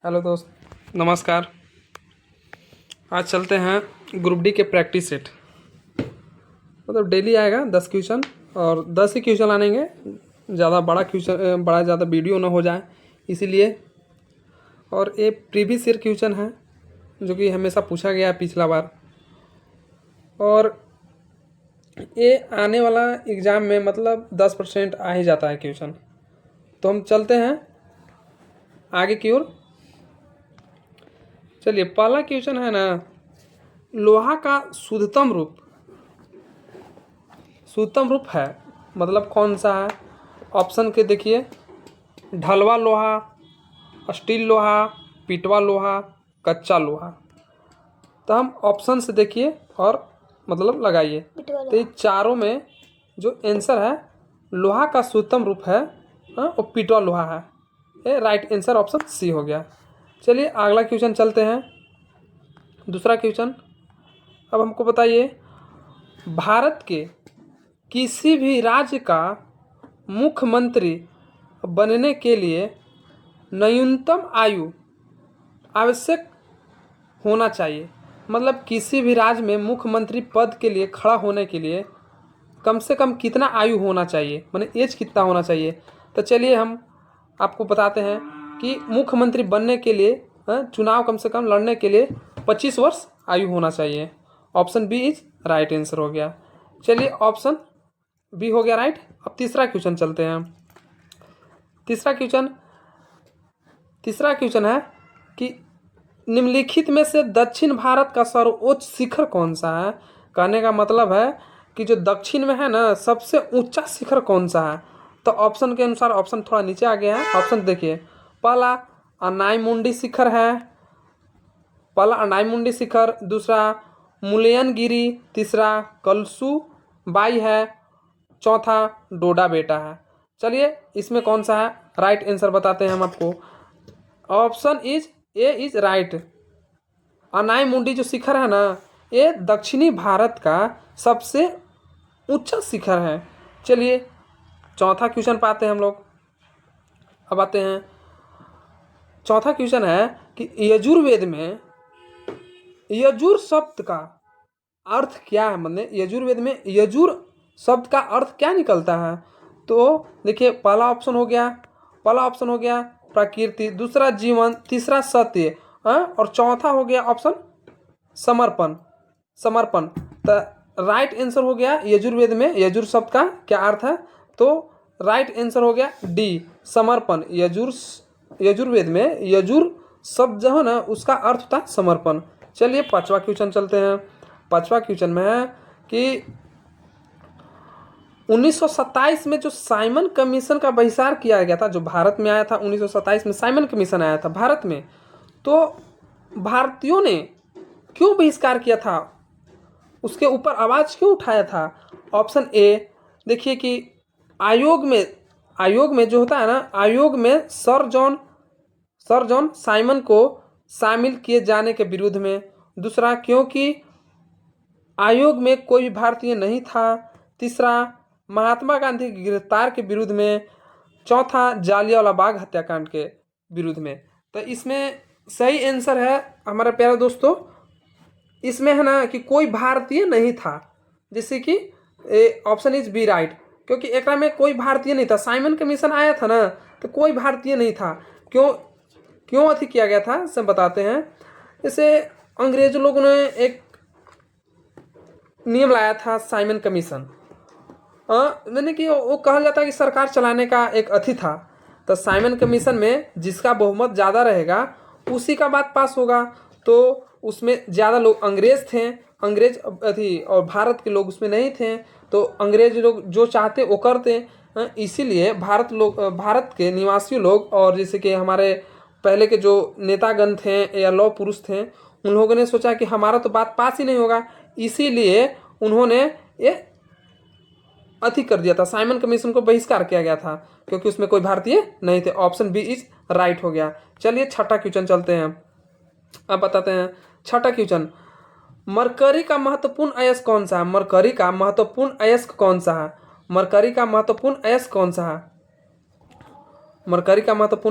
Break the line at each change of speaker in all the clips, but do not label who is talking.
Hello दोस्त, नमस्कार। आज चलते हैं ग्रुप डी के प्रैक्टिस सेट। मतलब डेली आएगा 10 क्वेश्चन और 10 ही क्वेश्चन आनेंगे। ज़्यादा बड़ा क्वेश्चन ज़्यादा वीडियो ना हो जाए इसीलिए। और ये प्रीवियस ईयर क्वेश्चन है जो कि हमेशा पूछा गया है पिछला बार, और ये आने वाला एग्ज़ाम में मतलब 10% आ ही जाता है क्वेश्चन। तो हम चलते हैं आगे की ओर। चलिए, पहला क्वेश्चन है ना, लोहा का शुद्धतम रूप है मतलब कौन सा है? ऑप्शन के देखिए, ढलवा लोहा, स्टील लोहा, पिटवा लोहा, कच्चा लोहा। तो हम ऑप्शन से देखिए और मतलब लगाइए। तो ये चारों में जो आंसर है लोहा का शुद्धतम रूप है, वो पिटवा लोहा है। ये राइट आंसर ऑप्शन सी हो गया। चलिए अगला क्वेश्चन चलते हैं। दूसरा क्वेश्चन, अब हमको बताइए, भारत के किसी भी राज्य का मुख्यमंत्री बनने के लिए न्यूनतम आयु आवश्यक होना चाहिए। मतलब किसी भी राज्य में मुख्यमंत्री पद के लिए खड़ा होने के लिए कम से कम कितना आयु होना चाहिए, माने एज कितना होना चाहिए। तो चलिए हम आपको बताते हैं कि मुख्यमंत्री बनने के लिए चुनाव कम से कम लड़ने के लिए 25 वर्ष आयु होना चाहिए। Option B is right answer हो गया। चलिए ऑप्शन बी हो गया राइट। अब तीसरा क्वेश्चन चलते हैं। तीसरा क्वेश्चन है कि निम्नलिखित में से दक्षिण भारत का सर्वोच्च शिखर कौन सा है? कहने का मतलब है कि जो दक्षिण में है ना, सबसे ऊंचा शिखर कौन सा है? तो ऑप्शन के अनुसार ऑप्शन थोड़ा नीचे आ गया है। ऑप्शन देखिए, पहला अनाईमुंडी शिखर है, दूसरा मुलयनगिरी, तीसरा कलसू बाई है, चौथा डोडा बेटा है। चलिए इसमें कौन सा है? राइट आंसर बताते हैं हम आपको। Option is A is right. Anaimudi जो शिखर है ना, ये दक्षिणी भारत का सबसे ऊंचा शिखर है। चलिए चौथा क्वेश्चन पाते हैं हम लोग। अब आते हैं, चौथा क्वेश्चन है कि यजुर्वेद में यजुर शब्द का अर्थ क्या है? मतलब यजुर्वेद में यजुर शब्द का अर्थ क्या निकलता है? तो देखिए, पहला ऑप्शन हो गया प्रकृति, दूसरा जीवन, तीसरा सत्य, और चौथा हो गया ऑप्शन समर्पण। तो राइट आंसर हो गया यजुर्वेद में यजुर शब्द का क्या अर्थ है? तो राइट आंसर हो गया डी, समर्पण। यजुर्वेद में यजुर शब्द जो है ना, उसका अर्थ होता है समर्पण। चलिए पांचवा क्वेश्चन चलते हैं। पांचवा क्वेश्चन में है कि 1927 में जो साइमन कमीशन का बहिष्कार किया गया था, जो भारत में आया था 1927 में साइमन कमीशन आया था भारत में, तो भारतीयों ने क्यों बहिष्कार किया था, उसके ऊपर आवाज़ क्यों उठाया था? ऑप्शन ए देखिए कि आयोग में जो होता है ना, आयोग में सर जॉन साइमन को शामिल किए जाने के विरुद्ध में, दूसरा क्योंकि आयोग में कोई भारतीय नहीं था, तीसरा महात्मा गांधी की गिरफ्तार के विरुद्ध में, चौथा जालियांवाला बाग हत्याकांड के विरुद्ध में। तो इसमें सही आंसर है हमारे प्यारे दोस्तों, इसमें है ना कि कोई भारतीय नहीं था, जैसे कि ऑप्शन इज बी राइट। क्योंकि एक में कोई भारतीय नहीं था, साइमन कमीशन आया था ना, तो कोई भारतीय नहीं था। क्यों अथी किया गया था सब बताते हैं। जैसे अंग्रेज लोगों ने एक नियम लाया था साइमन कमीशन, मैंने कि वो कहा जाता है कि सरकार चलाने का एक अथी था। तो साइमन कमीशन में जिसका बहुमत ज़्यादा रहेगा उसी का बात पास होगा। तो उसमें ज़्यादा लोग अंग्रेज अथी, और भारत के लोग उसमें नहीं थे। तो अंग्रेज लोग जो चाहते वो करते, इसीलिए भारत के निवासी लोग, और जैसे कि हमारे पहले के जो नेतागण थे या लौह पुरुष थे, उन लोगों ने सोचा कि हमारा तो बात पास ही नहीं होगा, इसीलिए उन्होंने ये अथी कर दिया था, साइमन कमीशन को बहिष्कार किया गया था, क्योंकि उसमें कोई भारतीय नहीं थे। ऑप्शन बी इज राइट हो गया। चलिए छठा क्वेश्चन चलते हैं। अब बताते हैं छठा क्वेश्चन, मरकरी का महत्वपूर्ण अयस्क कौन सा है? मरकरी का महत्वपूर्ण अयस्क कौन सा है? मरकरी का महत्वपूर्ण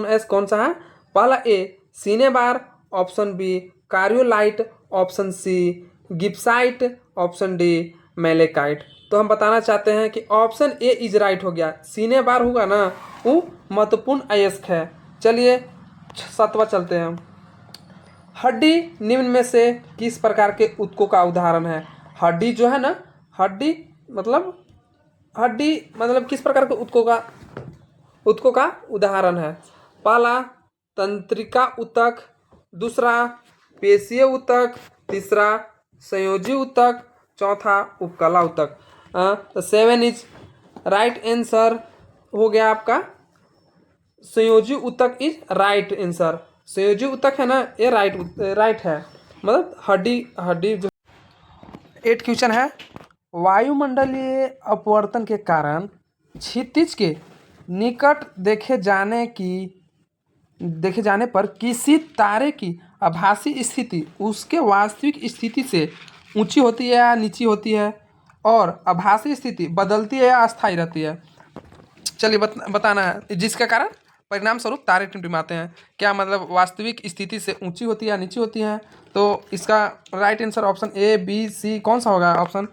अयस्क कौन सा है? पहला A cinnabar option B, cryolite option C, gypsite option D, malachite. तो हम बताना चाहते हैं कि ऑप्शन ए इज राइट हो गया। सिनेबार होगा ना वो महत्वपूर्ण अयस्क है। चलिए 7वां चलते हैं। हड्डी निम्न में से किस प्रकार के ऊतकों का उदाहरण है? हड्डी जो है ना, हड्डी मतलब किस प्रकार के ऊतकों का उदाहरण है? पहला तंत्रिका ऊतक, दूसरा पेशीय ऊतक, तीसरा संयोजी ऊतक, चौथा उपकला ऊतक। तो 7 इज राइट आंसर हो गया आपका। संयोजी ऊतक इज राइट आंसर। संयोजी ऊतक है ना, ये राइट है, मतलब हड्डी जो। 8 क्वेश्चन है। वायुमंडलीय अपवर्तन के कारण क्षितिज के निकट देखे जाने पर किसी तारे की आभासी स्थिति उसके वास्तविक स्थिति से ऊंची होती है या नीची होती है, और आभासी स्थिति बदलती है या अस्थायी रहती है? चलिए बताना है। जिसके कारण परिणाम स्वरूप तारे टिमटिमाते हैं, क्या मतलब वास्तविक स्थिति से ऊंची होती है या नीची होती है? तो इसका right answer option A, B, C कौन सा होगा? Option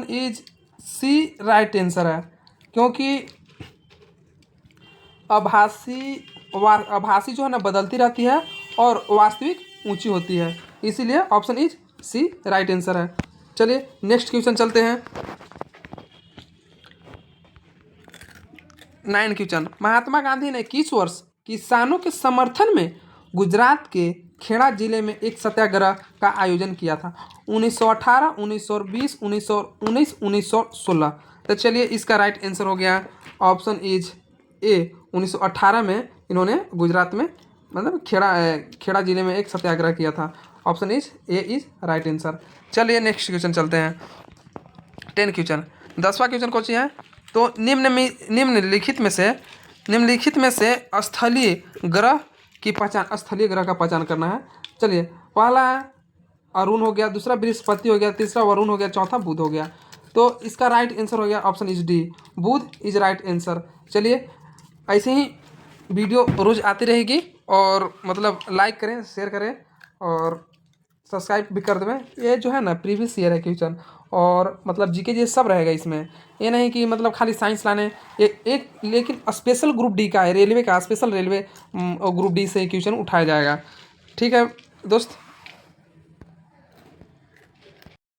is C right answer है, क्योंकि आभासी जो है ना बदलती रहती है और वास्तविक ऊंची होती है, इसीलिए option is C right answer है। चलिए नेक्स्ट क्वेश्चन चलते हैं। 9 क्वेश्चन। महात्मा गांधी ने किस वर्ष किसानों के समर्थन में गुजरात के खेड़ा जिले में एक सत्याग्रह का आयोजन किया था? 1918, 1920, 1919, 1916। तो चलिए इसका राइट आंसर हो गया ऑप्शन इज ए, 1918 में इन्होंने गुजरात में मतलब खेड़ा जिले में एक सत्याग्रह किया था। Option is A is right answer. चलिए नेक्स्ट क्वेश्चन चलते हैं। 10 क्वेश्चन। 10वां क्वेश्चन कौन सी है? तो निम्नलिखित में से स्थलीय ग्रह का पहचान करना है। चलिए पहला अरुण हो गया, दूसरा बृहस्पति हो गया, तीसरा वरुण हो गया, चौथा बुध हो गया। तो इसका राइट आंसर हो गया option is D, Budh is right answer. चलिए ऐसे ही वीडियो रोज आती रहेगी, और मतलब लाइक करें, शेयर करें और सब्सक्राइब भी कर देवें। ये जो है ना प्रीवियस ईयर है क्वेश्चन, और मतलब जीके जी सब रहेगा इसमें। ये नहीं कि मतलब खाली साइंस लाने एक लेकिन स्पेशल ग्रुप डी का है, रेलवे का स्पेशल रेलवे ग्रुप डी से क्वेश्चन उठाया जाएगा। ठीक है दोस्त।